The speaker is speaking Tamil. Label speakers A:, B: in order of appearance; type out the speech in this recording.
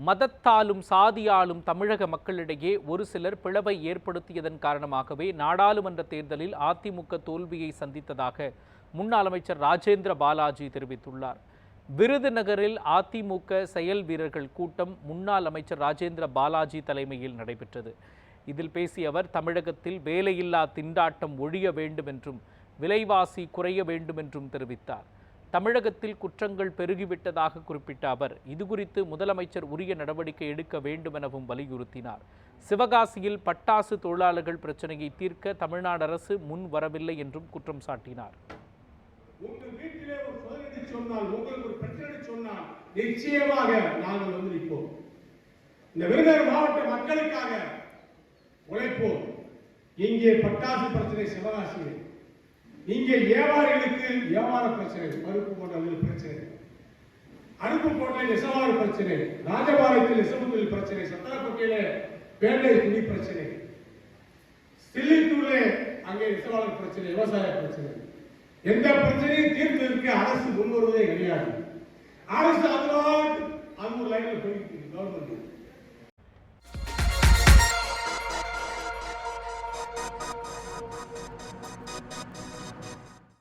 A: மதத்தாலும் சாதியாலும் தமிழக மக்களிடையே ஒரு சிலர் பிளவை ஏற்படுத்தியதன் காரணமாகவே நாடாளுமன்ற தேர்தலில் அதிமுக தோல்வியை சந்தித்ததாக முன்னாள் அமைச்சர் ராஜேந்திர பாலாஜி தெரிவித்துள்ளார். விருதுநகரில் அதிமுக செயல் வீரர்கள் கூட்டம் முன்னாள் அமைச்சர் ராஜேந்திர பாலாஜி தலைமையில் நடைபெற்றது. இதில் பேசிய அவர் தமிழகத்தில் வேலையில்லா திண்டாட்டம் ஒழிய வேண்டும் என்றும் விலைவாசி குறைய வேண்டும் என்றும் தெரிவித்தார். தமிழகத்தில் குற்றங்கள் பெருகிவிட்டதாக குறிப்பிட்ட அவர் இதுகுறித்து முதலமைச்சர் உரிய நடவடிக்கை எடுக்க வேண்டும் எனவும் வலியுறுத்தினார். சிவகாசியில் பட்டாசு தொழிலாளர்கள் பிரச்சனையை தீர்க்க தமிழ்நாடு அரசு முன் வரவில்லை என்றும் குற்றம் சாட்டினார்.
B: நிச்சயமாக நாங்கள் வந்து நிற்போம். இந்த விருதுநகர் மாவட்ட மக்களுக்காக உழைப்போம். இங்கே பட்டாசு பிரச்சனை சிவகாசியில், இங்கே வியாபாரிகளுக்கு வியாபார பிரச்சனை, பருப்பு போட்டல் பிரச்சனை, அருப்புக்கோட்டை நெசவாளர் பிரச்சனை, ராஜபாளையத்தில் நெசவுத்தொழில் பிரச்சனை, சத்திரப்பட்டியில பேட்டை துணி பிரச்சனை, சில்லித்தூர்ல அங்கே நெசவாளர் பிரச்சனை, விவசாய பிரச்சனை. எந்த பிரச்சனையும் தீர்ப்பதற்கு அரசு முன்வருவதே கிடையாது. அரசு